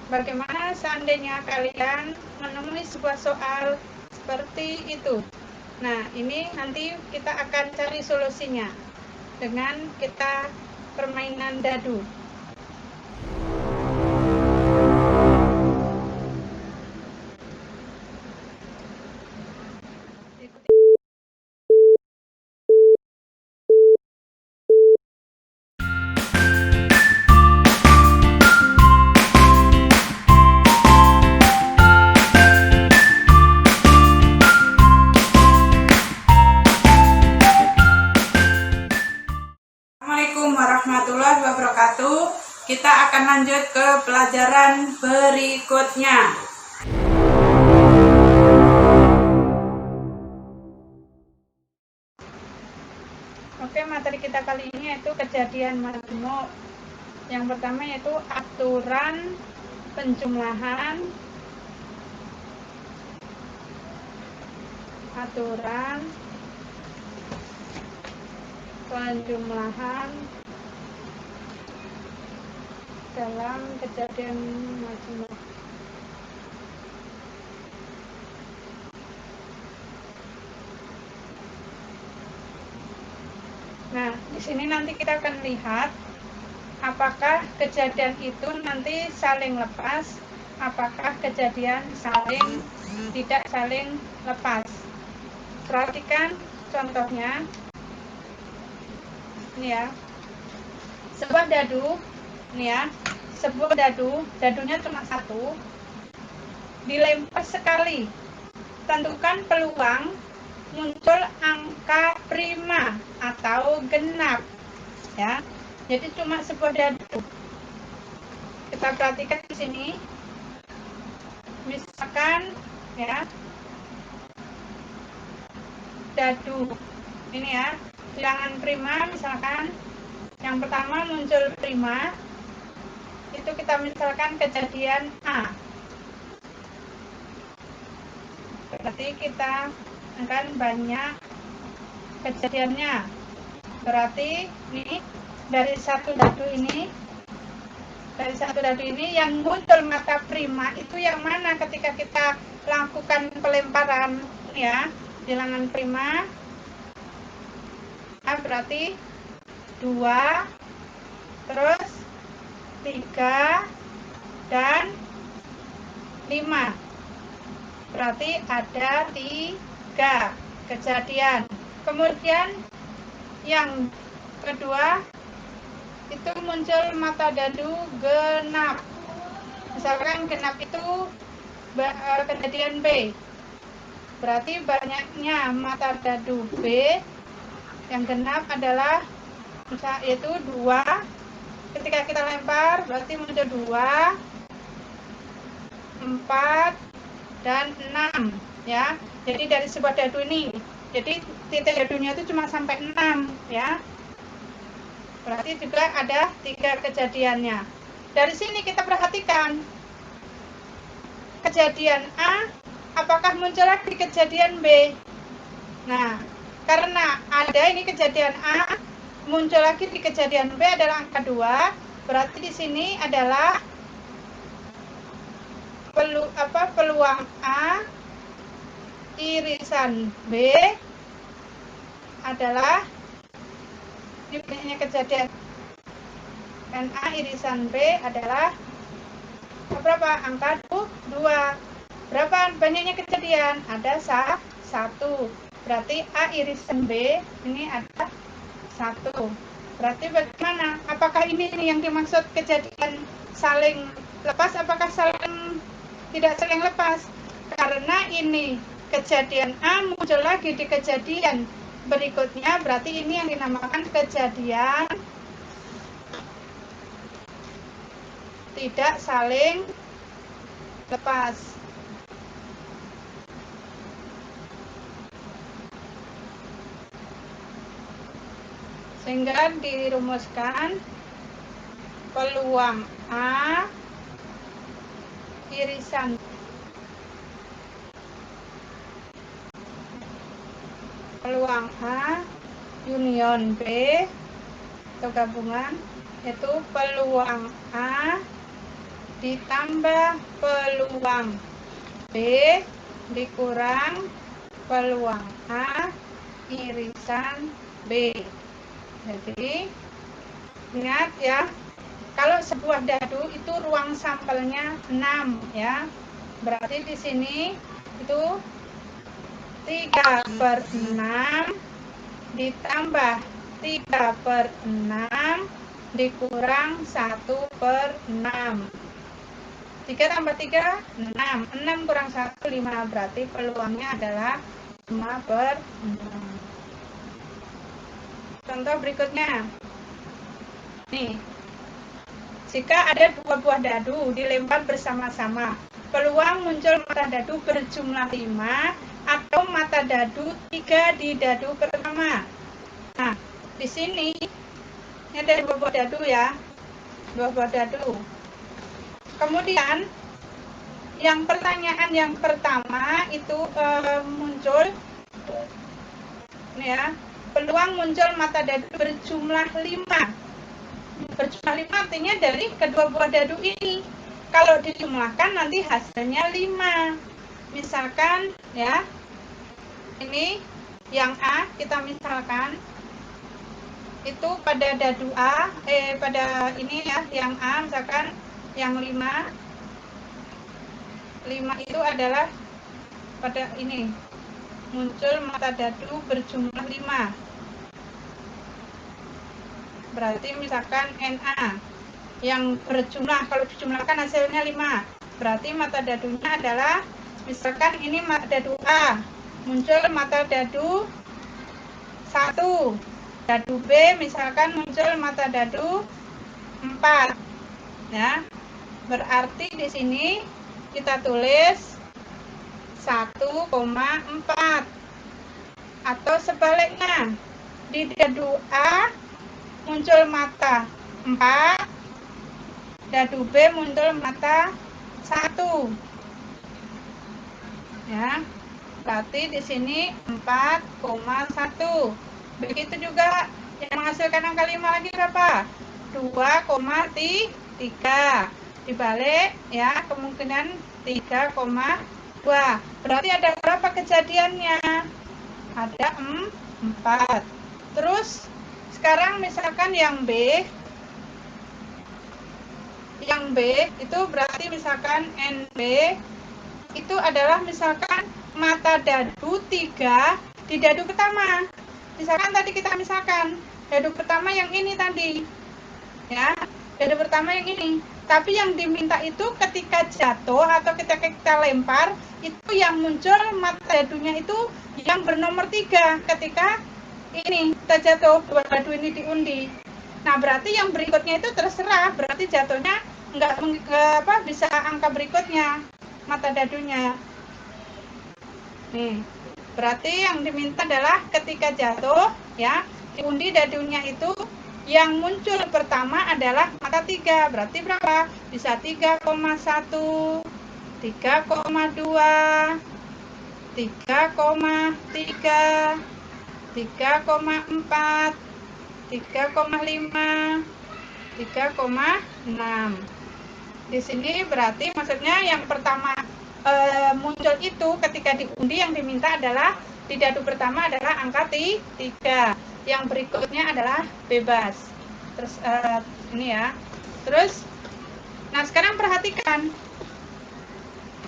Bagaimana seandainya kalian menemui sebuah soal seperti itu? Nah, ini nanti kita akan cari solusinya dengan kita permainan dadu. Assalamualaikum warahmatullahi wabarakatuh. Kita akan lanjut ke pelajaran berikutnya. Oke, materi kita kali ini yaitu kejadian majmuk. Yang pertama yaitu aturan penjumlahan. Aturan penjumlahan dalam kejadian majmuk. Nah, di sini nanti kita akan lihat apakah kejadian itu nanti saling lepas, apakah kejadian tidak saling lepas. Perhatikan contohnya. Ini ya. Sebuah dadu, ini ya. Sebuah dadunya cuma satu. Dilempar sekali. Tentukan peluang muncul angka prima atau genap, ya. Jadi cuma sebuah dadu. Kita perhatikan di sini. Misalkan, ya, dadu ini ya, bilangan prima. Misalkan yang pertama muncul prima, itu kita misalkan kejadian A. Berarti kita akan banyak kejadiannya. Berarti ini dari satu dadu ini yang muncul mata prima itu yang mana ketika kita lakukan pelemparan, ya, bilangan prima. Nah, berarti 2, terus 3 dan 5. Berarti ada 3 kejadian. Kemudian yang kedua itu muncul mata dadu genap. Misalkan genap itu kejadian B. Berarti banyaknya mata dadu B yang genap adalah yaitu 2. Ketika kita lempar berarti muncul 2, 4 dan 6, ya. Jadi dari sebuah dadu ini, jadi titik dadunya itu cuma sampai 6, ya. Berarti juga ada 3 kejadiannya. Dari sini kita perhatikan kejadian A, apakah muncul lagi kejadian B? Nah, karena ada ini kejadian A, muncul lagi di kejadian B adalah angka 2, berarti di sini adalah peluang A irisan B adalah ini banyaknya kejadian, dan A irisan B adalah berapa? Angka 2. Berapa banyaknya kejadian? Ada 1. Berarti A irisan B ini ada 1. Berarti bagaimana? Apakah ini yang dimaksud kejadian saling lepas? Apakah tidak saling lepas? Karena ini kejadian A muncul lagi di kejadian berikutnya, berarti ini yang dinamakan kejadian tidak saling lepas. Sehingga dirumuskan peluang A irisan peluang A union B atau gabungan, yaitu peluang A ditambah peluang B dikurang peluang A irisan B. Jadi ingat ya, kalau sebuah dadu itu ruang sampelnya 6 ya. Berarti di sini itu 3/6 ditambah 3/6 dikurang 1/6. 3 tambah 3, 6. 6 kurang 1, 5. Berarti peluangnya adalah 5/6. Contoh berikutnya. Nih. Jika ada 2 buah dadu dilempar bersama-sama, peluang muncul mata dadu berjumlah 5 atau mata dadu 3 di dadu pertama. Nah, di sini ini ada 2 buah dadu ya. 2 buah dadu. Kemudian yang pertanyaan yang pertama itu muncul ini ya, peluang muncul mata dadu berjumlah 5. Berjumlah 5 artinya dari kedua buah dadu ini. Kalau dijumlahkan nanti hasilnya 5. Misalkan ya, ini yang A kita misalkan itu pada dadu A, pada ini ya, yang A misalkan yang 5 itu adalah pada ini muncul mata dadu berjumlah 5. Berarti misalkan NA yang berjumlah, kalau dijumlahkan hasilnya 5. Berarti mata dadunya adalah misalkan ini mata dadu A, muncul mata dadu 1. Dadu B misalkan muncul mata dadu 4. Ya. Berarti di sini kita tulis 1,4. Atau sebaliknya, di dadu A muncul mata 4, dadu B muncul mata 1. Ya. Berarti di sini 4,1. Begitu juga yang menghasilkan angka 5 lagi berapa? 2,3. Dibalik ya, kemungkinan 3,2. Berarti ada berapa kejadiannya? Ada 4. Terus sekarang misalkan yang B itu berarti misalkan NB itu adalah misalkan mata dadu 3 di dadu pertama. Misalkan tadi kita misalkan dadu pertama yang ini tadi ya, dadu pertama yang ini, tapi yang diminta itu ketika jatuh atau ketika kita lempar itu yang muncul mata dadunya itu yang bernomor 3 ketika ini kita jatuh, dua dadu ini diundi. Nah, berarti yang berikutnya itu terserah, berarti jatuhnya nggak bisa angka berikutnya mata dadunya. Nih, berarti yang diminta adalah ketika jatuh ya, diundi dadunya itu yang muncul pertama adalah mata 3. Berarti berapa? Bisa 3,1, 3,2, 3,3, 3,4, 3,5, 3,6. Di sini berarti maksudnya yang pertama muncul itu ketika diundi yang diminta adalah di dadu pertama adalah angka 3. Yang berikutnya adalah bebas. Terus ini ya. Terus nah sekarang perhatikan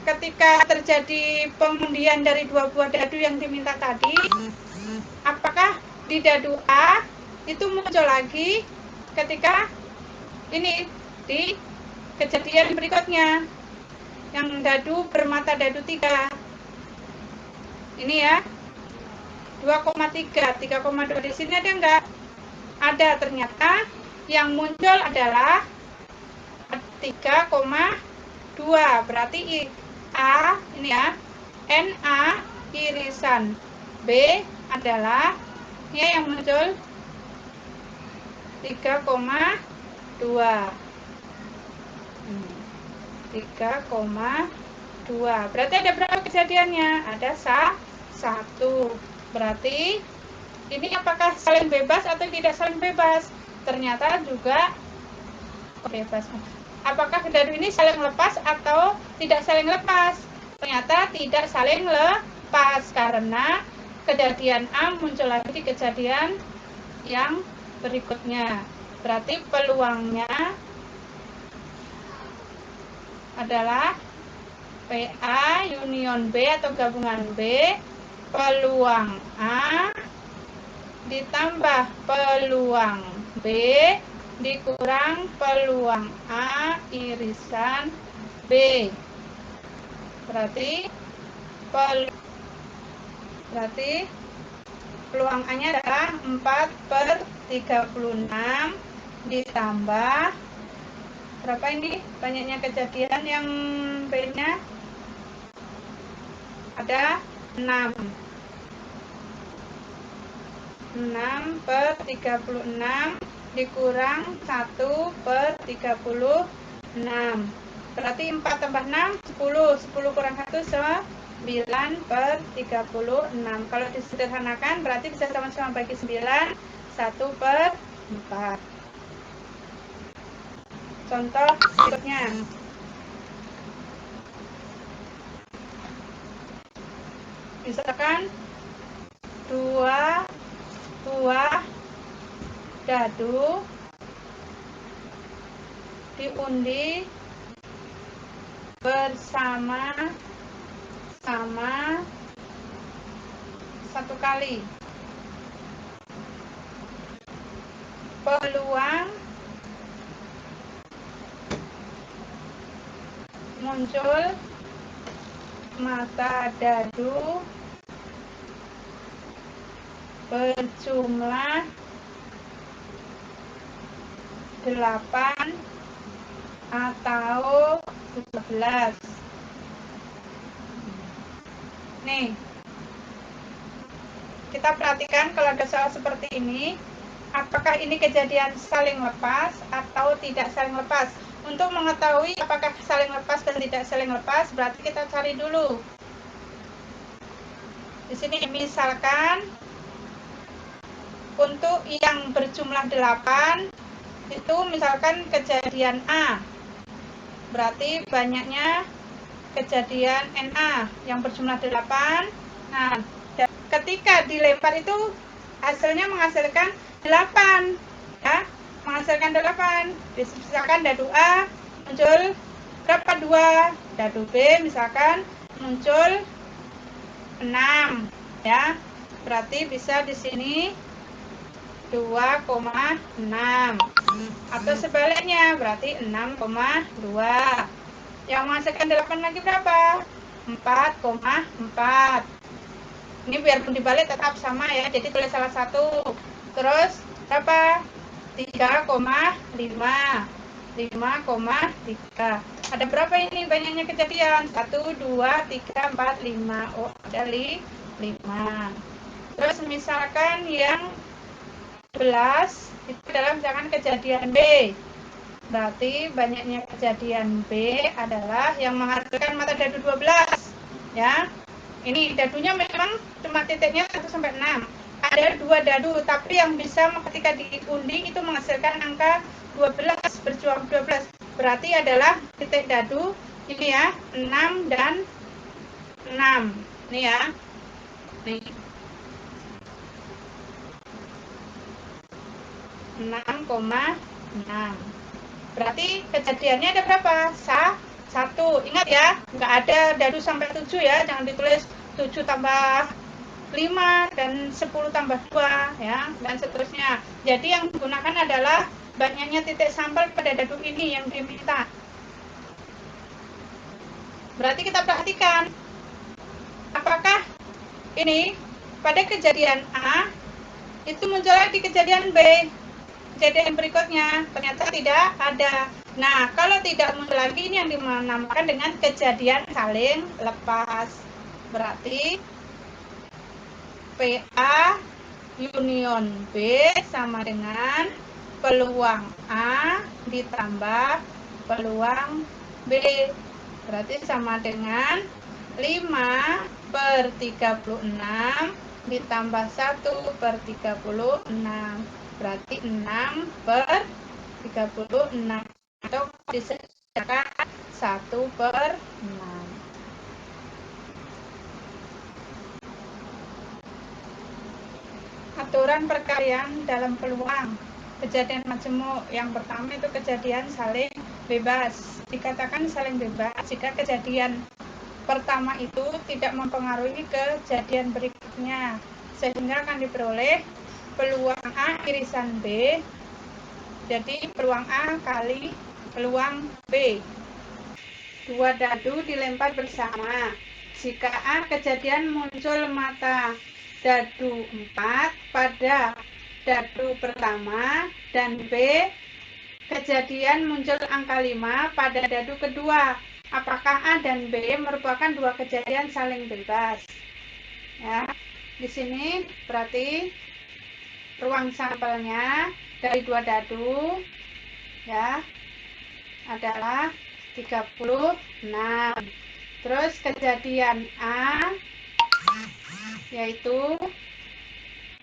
ketika terjadi pengundian dari 2 buah dadu yang diminta tadi, apakah di dadu A itu muncul lagi ketika ini di kejadian berikutnya yang dadu bermata dadu 3 ini ya, 2,3, 3,2. Di sini ada enggak? Ada, ternyata yang muncul adalah 3,2. Berarti A ini ya, NA irisan B adalah ya yang muncul 3,2. 3,2. Berarti ada berapa kejadiannya? Ada 1. Berarti ini apakah saling bebas atau tidak saling bebas? Ternyata juga bebas. apakah dadu ini saling lepas atau tidak saling lepas? Ternyata tidak saling lepas karena kejadian A muncul lagi di kejadian yang berikutnya. Berarti peluangnya adalah PA union B atau gabungan B, peluang A ditambah peluang B dikurang peluang A irisan B. Berarti peluang A-nya adalah 4/36 ditambah berapa ini? Banyaknya kejadian yang B-nya ada 6. 6/36 dikurang 1/36. Berarti 4 tambah 6, 10. 10 kurang 1, 9/36. Kalau disederhanakan berarti bisa sama-sama bagi 9, 1/4. Contoh berikutnya. Misalkan 2 buah dadu diundi bersama-sama 1 kali. Peluang muncul mata dadu berjumlah 8 atau 12. Nih, kita perhatikan kalau ada soal seperti ini, apakah ini kejadian saling lepas atau tidak saling lepas. Untuk mengetahui apakah saling lepas dan tidak saling lepas, berarti kita cari dulu. Di sini misalkan untuk yang berjumlah 8 itu misalkan kejadian A. Berarti banyaknya kejadian NA yang berjumlah 8. Nah, ketika dilempar itu hasilnya menghasilkan 8 ya, menghasilkan 8. Misalkan dadu A muncul berapa? 2. Dadu B misalkan muncul 6 ya. Berarti bisa di sini 2,6 atau sebaliknya berarti 6,2. Yang menghasilkan 8 lagi berapa? 4,4. Ini biarpun dibalik tetap sama ya, jadi tulis salah satu. Terus berapa? 3,5. 5,3. Ada berapa ini banyaknya kejadian? 1, 2, 3, 4, 5. Oh, ada 5. Terus misalkan yang 11 itu adalah misalkan kejadian B. Berarti banyaknya kejadian B adalah yang menghasilkan mata dadu 12 ya. Ini dadunya memang cuma titiknya 1 sampai 6. Ada 2 dadu, tapi yang bisa ketika diundi itu menghasilkan angka 12, berjuang 12. Berarti adalah titik dadu ini ya, 6 dan 6. Ini ya. Nih. 6,6. Berarti kejadiannya ada berapa? 1. Ingat ya, nggak ada dadu sampai 7 ya, jangan ditulis 7 tambah 5 dan 10 tambah 2 ya, dan seterusnya. Jadi yang digunakan adalah banyaknya titik sampel pada dadu ini yang diminta. Berarti kita perhatikan apakah ini pada kejadian A itu muncul di kejadian B. Kejadian berikutnya ternyata tidak ada. Nah, kalau tidak muncul lagi ini yang dinamakan dengan kejadian saling lepas. Berarti PA union B sama dengan peluang A ditambah peluang B. Berarti sama dengan 5/36 ditambah 1/36. Berarti 6/36. atau disediakan 1/6. Aturan perkalian dalam peluang kejadian majemuk. Yang pertama itu kejadian saling bebas. Dikatakan saling bebas jika kejadian pertama itu tidak mempengaruhi kejadian berikutnya, sehingga akan diperoleh peluang A irisan B. Jadi peluang A kali peluang B. Dua dadu dilempar bersama. Jika A kejadian muncul mata dadu 4 pada dadu pertama dan B kejadian muncul angka 5 pada dadu kedua, apakah A dan B merupakan dua kejadian saling bebas? Ya, di sini berarti ruang sampelnya dari dua dadu ya adalah 36. Terus kejadian A yaitu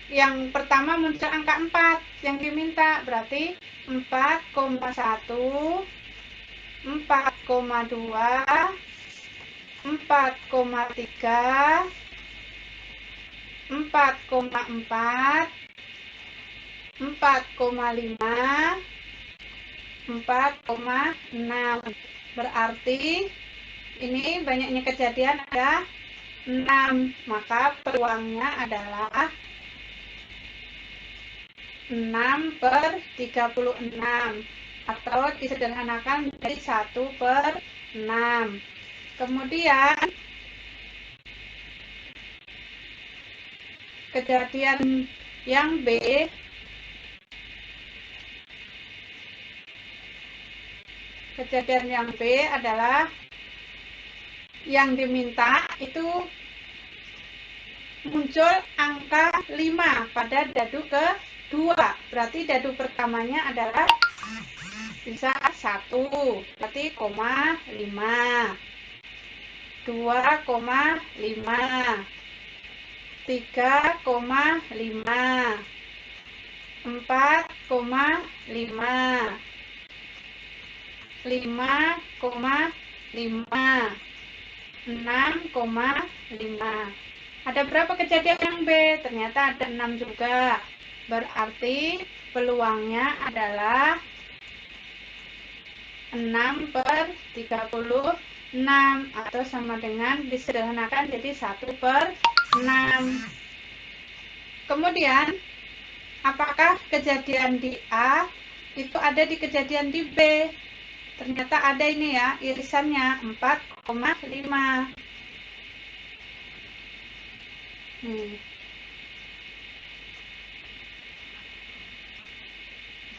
yang pertama muncul angka 4 yang diminta, berarti 4,1, 4,2, 4,3, 4,4, 4,5, 4,6. Berarti ini banyaknya kejadian ada 6, maka peluangnya adalah 6/36 atau disederhanakan menjadi 1/6. Kemudian kejadian yang B adalah yang diminta itu muncul angka 5 pada dadu kedua, berarti dadu pertamanya adalah bisa 1, berarti 5, 2,5, 3,5, 4,5, 5,5, 6,5. Ada berapa kejadian yang B? Ternyata ada 6 juga. Berarti peluangnya adalah 6/36 atau sama dengan disederhanakan jadi 1/6. Kemudian apakah kejadian di A itu ada di kejadian di B? Ternyata ada ini ya, irisannya 4,5.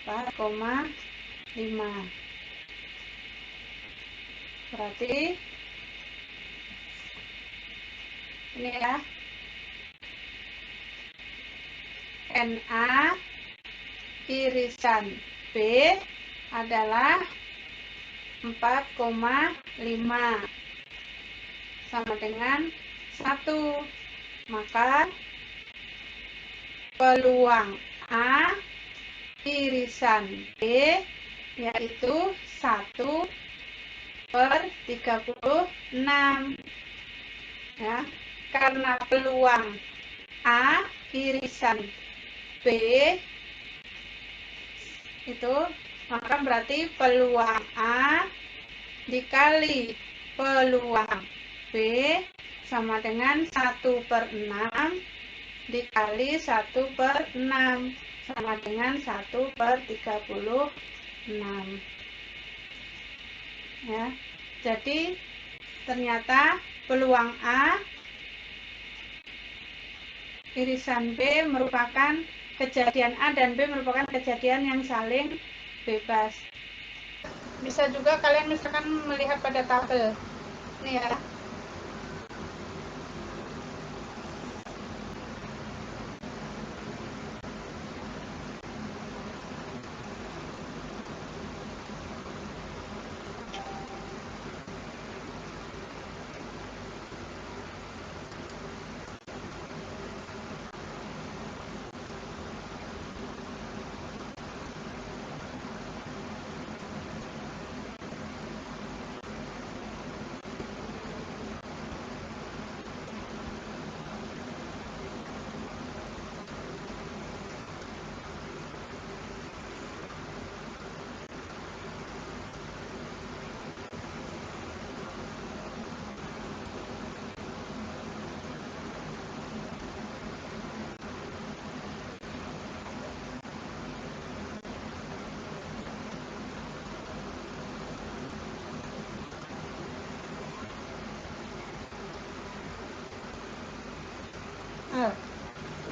4,5. Berarti ini ya, NA irisan B adalah 4,5 sama dengan 1. Maka peluang A irisan B yaitu 1/36 ya, karena peluang A irisan B itu, maka berarti peluang A dikali peluang B sama dengan 1/6 dikali 1/6 sama dengan 1/36 ya. Jadi ternyata peluang A irisan B merupakan kejadian A dan B merupakan kejadian yang saling bebas. Bisa juga kalian misalkan melihat pada tabel ini ya.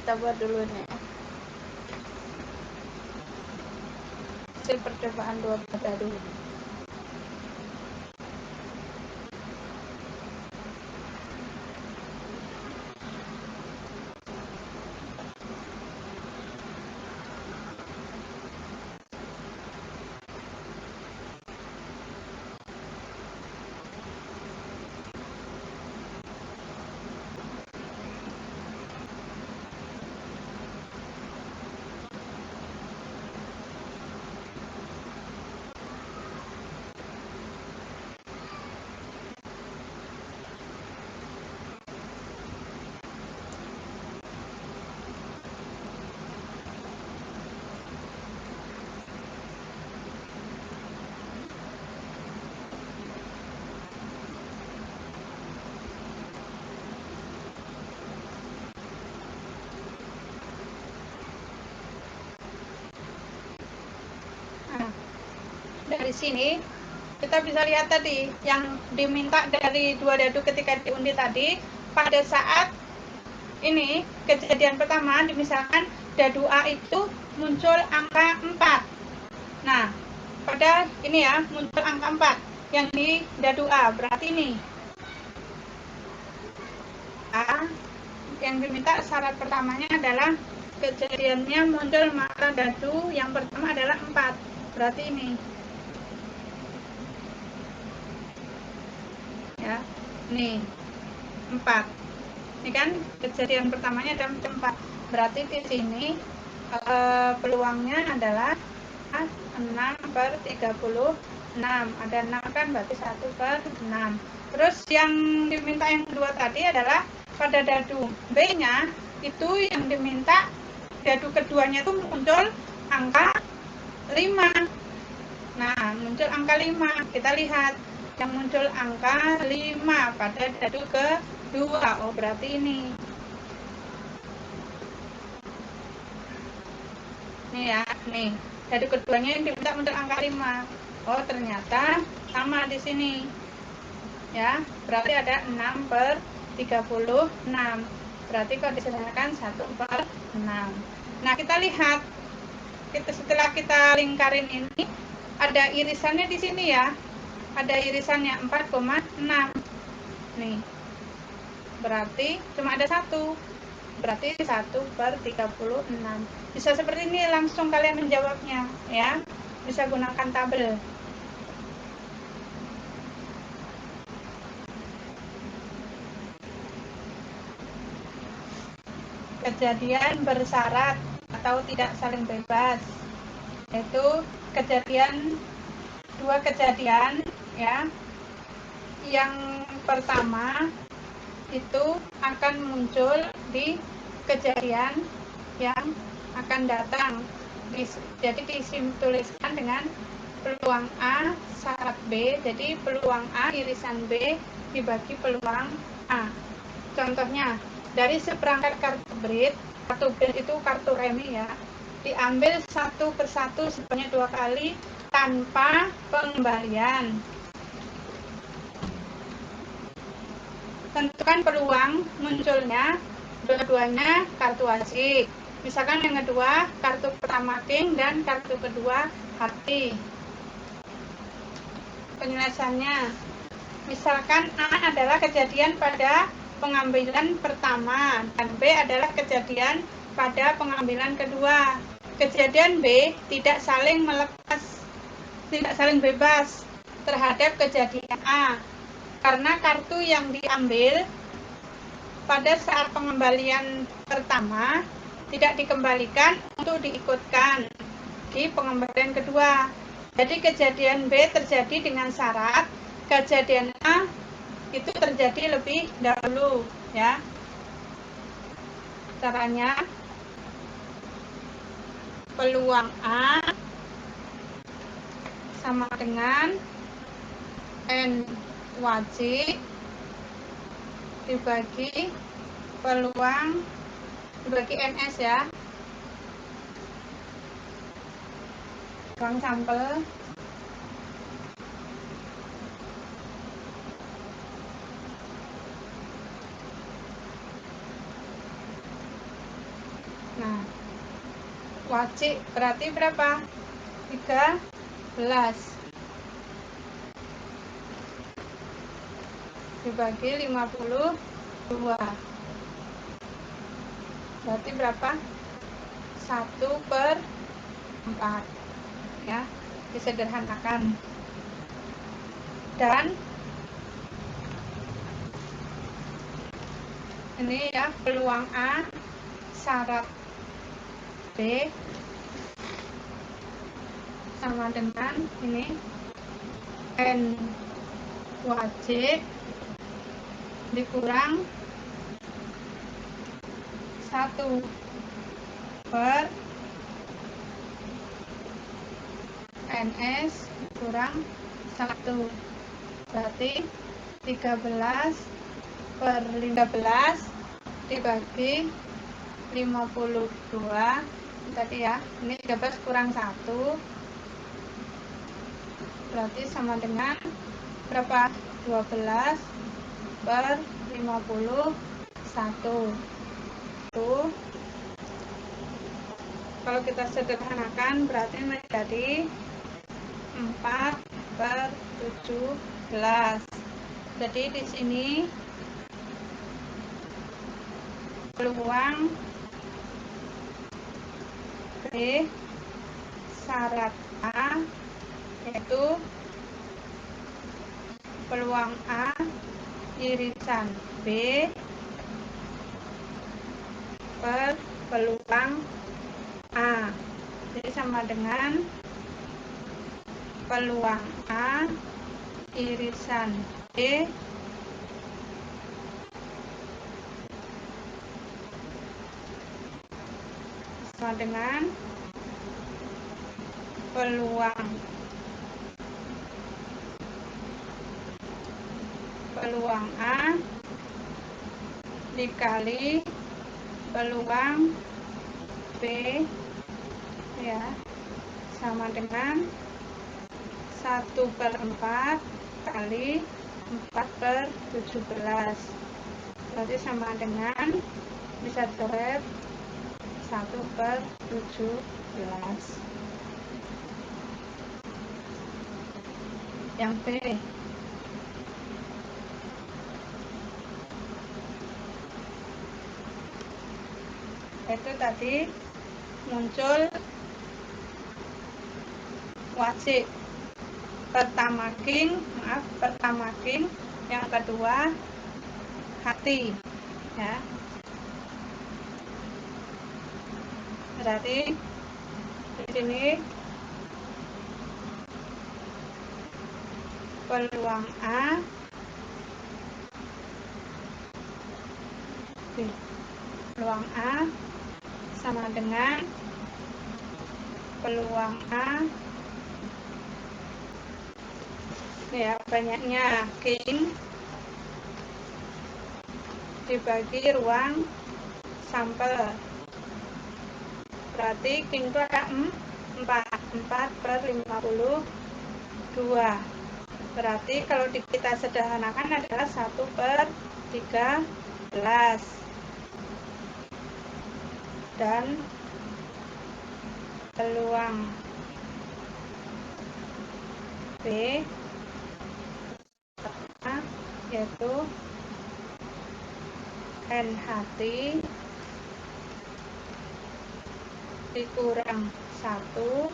kita buat dulu nih hasil percobaan dua pada dulu. Dari sini kita bisa lihat tadi yang diminta dari dua dadu ketika diundi tadi, pada saat ini kejadian pertama misalkan dadu A itu muncul angka 4. Nah, pada ini ya muncul angka 4 yang di dadu A, berarti ini A yang diminta syarat pertamanya adalah kejadiannya muncul maka dadu yang pertama adalah 4, berarti ini ya, nih 4. Ini kan kejadian pertamanya ada 4. Berarti di sini peluangnya adalah 6/36. Ada 6 kan, berarti 1/6. Terus yang diminta yang kedua tadi adalah pada dadu B-nya itu yang diminta dadu keduanya itu muncul angka 5. Nah, muncul angka 5. Kita lihat yang muncul angka 5 pada dadu kedua. Oh, berarti ini. Nih ya, nih. Dadu keduanya yang diminta muncul angka 5. Oh, ternyata sama di sini. Ya, berarti ada 6/36. Berarti kalau disederhanakan 1/6. Nah, kita lihat setelah kita lingkarin ini ada irisannya di sini ya. Ada irisannya 4,6. Nih. Berarti cuma ada 1. Berarti 1/36. Bisa seperti ini langsung kalian menjawabnya ya. Bisa gunakan tabel. Kejadian bersyarat atau tidak saling bebas, yaitu dua kejadian ya. Yang pertama itu akan muncul di kejadian yang akan datang. Jadi dituliskan dengan peluang A syarat B. Jadi peluang A irisan B dibagi peluang A. Contohnya, dari seperangkat kartu BRID itu kartu remi ya, diambil satu persatu sebanyak 2 kali tanpa pengembalian. Tentukan peluang munculnya dua-duanya kartu asik. Misalkan yang kedua kartu pertama king dan kartu kedua hati. Penjelasannya, misalkan A adalah kejadian pada pengambilan pertama dan B adalah kejadian pada pengambilan kedua. Kejadian B tidak saling bebas terhadap kejadian A karena kartu yang diambil pada saat pengembalian pertama tidak dikembalikan untuk diikutkan di pengembalian kedua. Jadi kejadian B terjadi dengan syarat kejadian A itu terjadi lebih dahulu ya. Caranya, peluang A sama dengan N wajib dibagi peluang dibagi NS ya. Ruang sampel Nah, wajib berarti berapa? 13 dibagi 52 berarti berapa? 1/4 ya, disederhanakan. Dan ini ya peluang A, syarat B sama dengan ini N wajib dikurang 1/NS kurang 1 berarti 13/15 dibagi 52 tadi ya, ini 13 kurang 1 berarti sama dengan berapa? 12/51. Tuh, kalau kita sederhanakan berarti menjadi 4/17. Jadi di sini peluang B syarat A yaitu peluang A irisan B per peluang A, jadi sama dengan peluang A irisan B sama dengan peluang A dikali peluang B ya, sama dengan 1/4 kali 4/17 berarti sama dengan bisa coret 1/17. Yang B itu tadi muncul wajib pertama king, yang kedua hati ya, berarti di sini peluang A sama dengan peluang A ya, banyaknya king dibagi ruang sampel, berarti king itu ada 4/52 berarti kalau kita sederhanakan adalah 1/13 dan peluang B yaitu N hati dikurang 1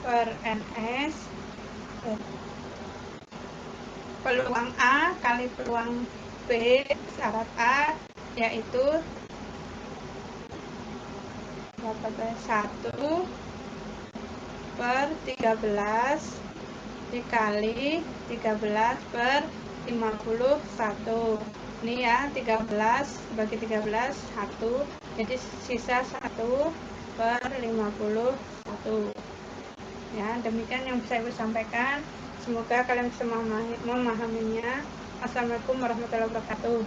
per NS peluang A kali peluang B syarat A yaitu 1/13 dikali 13/51 ini ya, 13 bagi 13 1 jadi sisa 1/51 ya. Demikian yang bisa Ibu sampaikan, semoga kalian bisa memahaminya. Assalamualaikum warahmatullahi wabarakatuh.